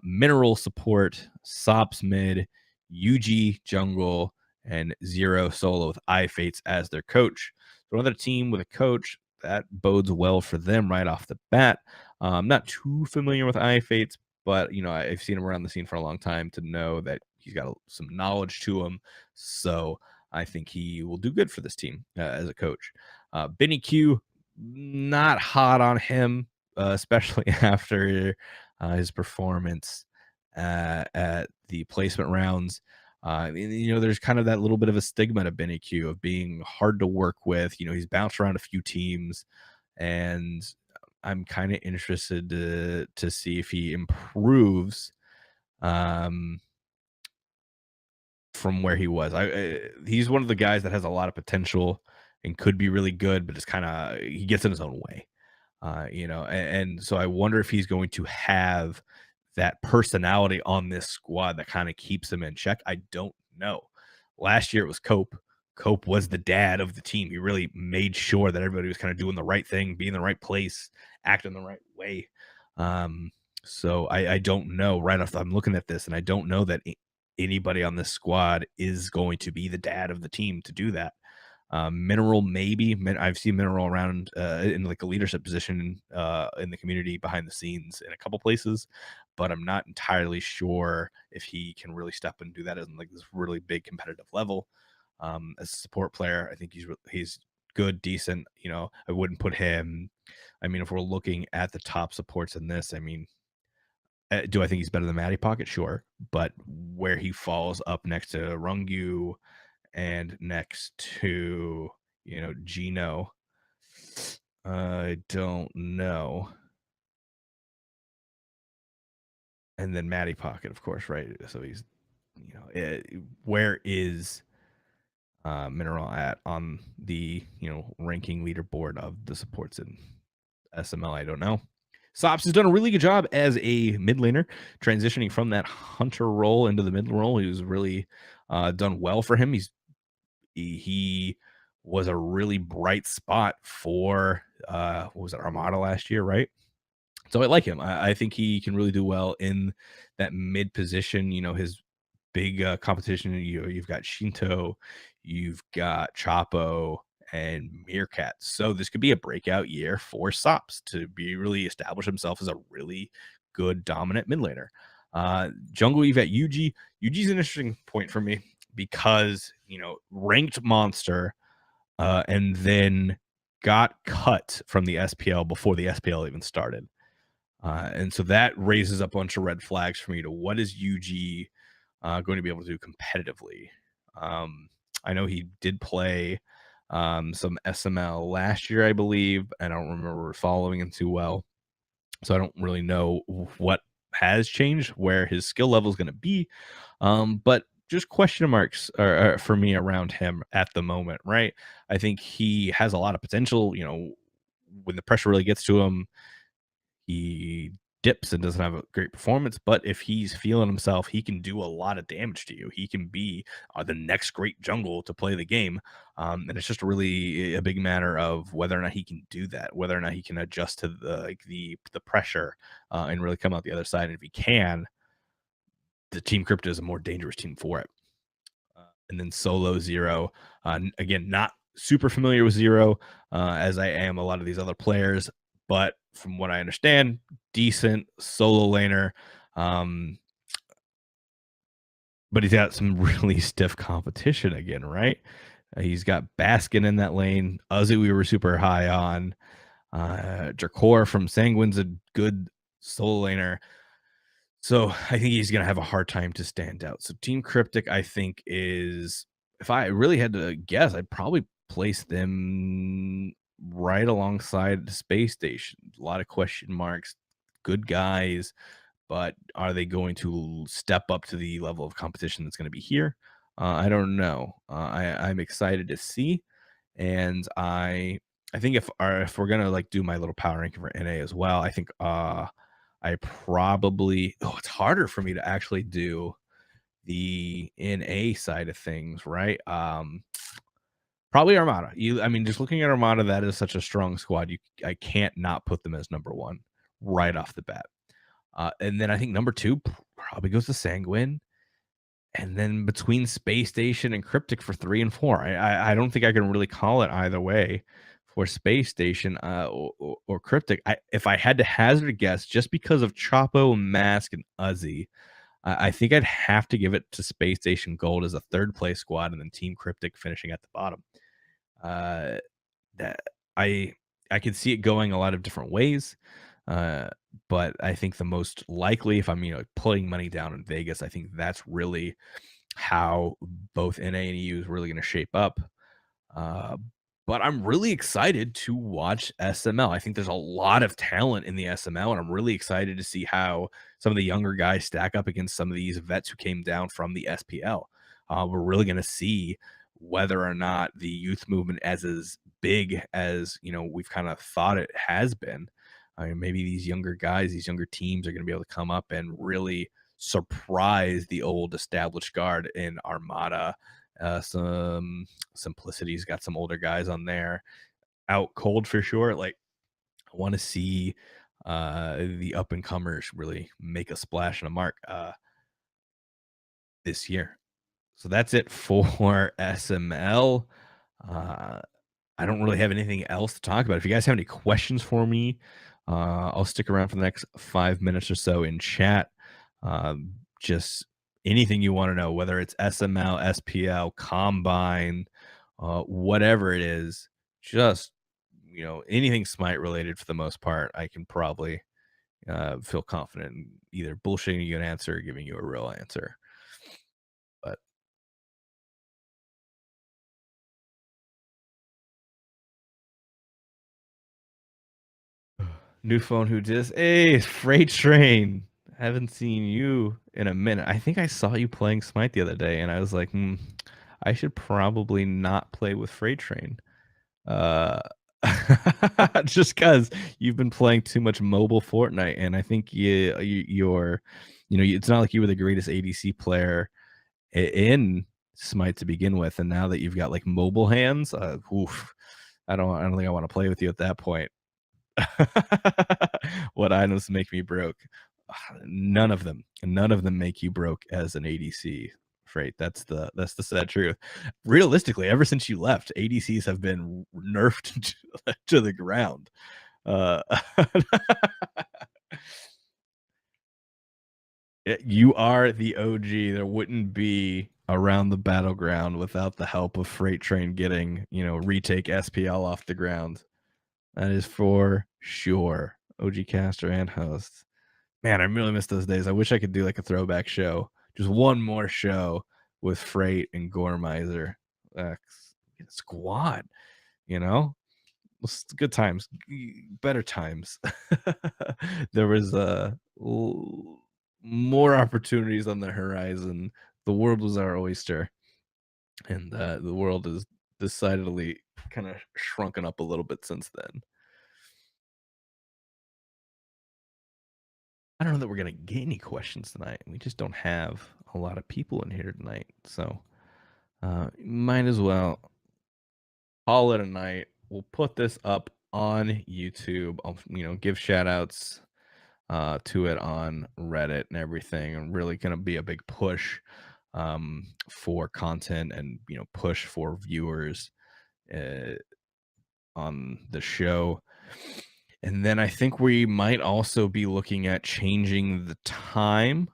S1: Mineral Support, Sops Mid, UG Jungle, and Zero Solo with iFates as their coach. So another team with a coach that bodes well for them right off the bat. I'm not too familiar with iFates, but I've seen him around the scene for a long time to know that he's got some knowledge to him. So I think he will do good for this team as a coach. Benny Q, not hot on him, especially after his performance at the placement rounds. There's kind of that little bit of a stigma to Benny Q of being hard to work with. He's bounced around a few teams, and I'm kind of interested to see if he improves um, from where he was. He's one of the guys that has a lot of potential and could be really good, but it's kind of he gets in his own way. And so I wonder if he's going to have that personality on this squad that kind of keeps him in check. I don't know. Last year it was Cope. Cope was the dad of the team. He really made sure that everybody was kind of doing the right thing, being in the right place, acting the right way. Um, so I don't know. Right off, I'm looking at this, and I don't know that anybody on this squad is going to be the dad of the team to do that. Mineral, maybe. I've seen Mineral around in like a leadership position in the community behind the scenes in a couple places, but I'm not entirely sure if he can really step and do that at like this really big competitive level. As a support player, I think he's good, decent. I wouldn't put him. I mean, if we're looking at the top supports in this, I mean, do I think he's better than Matty Pocket? Sure, but where he falls up next to Rungu and next to Gino, I don't know. And then Matty Pocket, of course, right? So he's where is Mineral at on the ranking leaderboard of the supports in SML? I don't know. Sops has done a really good job as a mid laner, transitioning from that hunter role into the mid role. He was really done well for him. He was a really bright spot for what was it, Armada last year, right? So I like him. I think he can really do well in that mid position. His big competition. You've got Shinto, you've got Chapo, and Meerkat. So this could be a breakout year for Sops to be really establish himself as a really good dominant mid laner. Jungle, you've got Yuji. Yuji's an interesting point for me because ranked monster, and then got cut from the SPL before the SPL even started. And so that raises up a bunch of red flags for me to what is UG going to be able to do competitively. I know he did play some SML last year, I believe. I don't remember following him too well. So I don't really know what has changed, where his skill level is going to be. But just question marks are for me around him at the moment, right? I think he has a lot of potential. When the pressure really gets to him, he dips and doesn't have a great performance. But if he's feeling himself, he can do a lot of damage to you. He can be the next great jungle to play the game. And it's just really a big matter of whether or not he can do that, whether or not he can adjust to the pressure and really come out the other side. And if he can, the Team Crypto is a more dangerous team for it. And then Solo Zero, again, not super familiar with Zero as I am a lot of these other players, but from what I understand, decent solo laner. Um, but he's got some really stiff competition again, right? He's got Baskin in that lane. Ozzy, we were super high on. Jakor from Sanguine's a good solo laner. So I think he's gonna have a hard time to stand out. So Team Cryptic, I think, is if I really had to guess, I'd probably place them right alongside the space station. A lot of question marks, good guys, but are they going to step up to the level of competition that's going to be here? I don't know. I'm excited to see, and I think if we're gonna like do my little power ranking for NA as well, I think I probably it's harder for me to actually do the NA side of things, right? Probably Armada. I mean, just looking at Armada, that is such a strong squad. I can't not put them as number one right off the bat. And then I think number two probably goes to Sanguine. And then between Space Station and Cryptic for 3 and 4, I don't think I can really call it either way for Space Station or Cryptic. If I had to hazard a guess, just because of Chapo, Mask, and Uzzy, I think I'd have to give it to Space Station Gold as a third place squad, and then Team Cryptic finishing at the bottom. Uh, that I could see it going a lot of different ways. Uh, but I think the most likely, if I'm putting money down in Vegas, I think that's really how both NA and EU is really going to shape up. Uh, but I'm really excited to watch SML. I think there's a lot of talent in the SML, and I'm really excited to see how some of the younger guys stack up against some of these vets who came down from the SPL. We're really going to see whether or not the youth movement as big as we've kind of thought it has been. I mean, maybe these younger guys, these younger teams are going to be able to come up and really surprise the old established guard in Armada. Some Simplicity's got some older guys on there. Out cold for sure. Like I want to see the up and comers really make a splash and a mark this year. So that's it for SML. Uh, I don't really have anything else to talk about. If you guys have any questions for me, I'll stick around for the next 5 minutes or so in chat. Just anything you want to know, whether it's SML, SPL, Combine, whatever it is, just anything Smite related for the most part, I can probably feel confident in either bullshitting you an answer or giving you a real answer. But new phone who dis? Hey, Freight Train. Haven't seen you in a minute. I think I saw you playing Smite the other day, and I was like, I should probably not play with Freight Train. Uh, just because you've been playing too much mobile Fortnite, and I think you're, it's not like you were the greatest ADC player in Smite to begin with, and now that you've got like mobile hands, oof, I don't think I want to play with you at that point. What items make me broke? None of them. None of them make you broke as an ADC. Freight. That's the sad truth. Realistically, ever since you left, ADCs have been nerfed to the ground. Uh, you are the OG. There wouldn't be around the battleground without the help of Freight Train getting retake SPL off the ground. That is for sure. OG caster and host. Man, I really miss those days. I wish I could do like a throwback show, just one more show with Freight and Gormizer. Squad, you know, good times, better times. There was more opportunities on the horizon. The world was our oyster, and the world is decidedly kind of shrunken up a little bit since then. I don't know that we're gonna get any questions tonight. We just don't have a lot of people in here tonight, so might as well call it a night. We'll put this up on YouTube. I'll give shout outs to it on Reddit and everything. And really gonna be a big push for content and push for viewers uh, on the show. And then I think we might also be looking at changing the time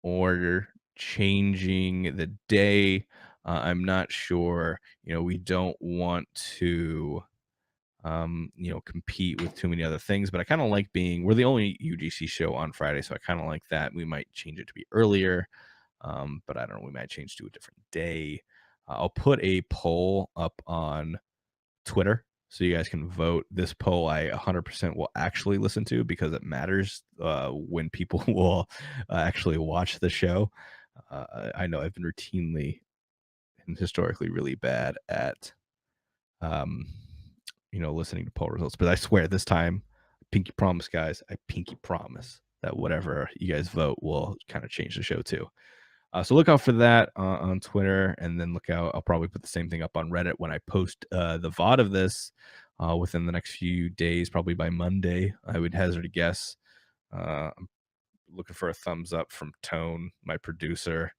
S1: or changing the day. I'm not sure. We don't want to compete with too many other things. But I kind of like we're the only UGC show on Friday, so I kind of like that. We might change it to be earlier, but I don't know. We might change to a different day. I'll put a poll up on Twitter so you guys can vote. This poll I 100% will actually listen to because it matters when people will actually watch the show. I know I've been routinely and historically really bad at um, listening to poll results. But I swear this time, pinky promise, guys, I pinky promise that whatever you guys vote will kind of change the show too. So look out for that on Twitter, and then look out. I'll probably put the same thing up on Reddit when I post the VOD of this within the next few days, probably by Monday. I would hazard a guess. I'm looking for a thumbs up from Tone, my producer,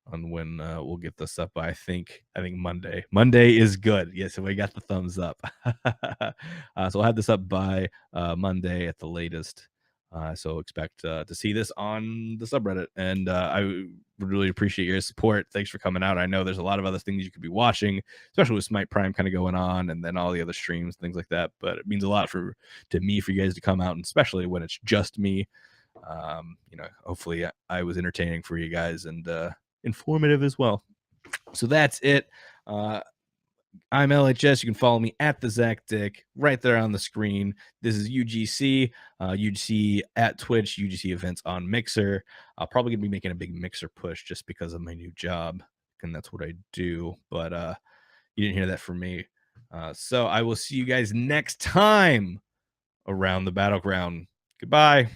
S1: on when we'll get this up. I think Monday. Monday is good. Yeah, so we got the thumbs up. So I'll have this up by Monday at the latest. So expect to see this on the subreddit, and I would really appreciate your support. Thanks for coming out. I know there's a lot of other things you could be watching, especially with Smite Prime kind of going on, and then all the other streams, things like that. But it means a lot to me for you guys to come out, and especially when it's just me. Hopefully I was entertaining for you guys and informative as well. So that's it. I'm LHS. You can follow me at the Zach Dick right there on the screen. This is UGC, UGC at Twitch, UGC events on Mixer. I'll probably gonna be making a big Mixer push just because of my new job, and that's what I do. But you didn't hear that from me. So I will see you guys next time around the Battleground. Goodbye.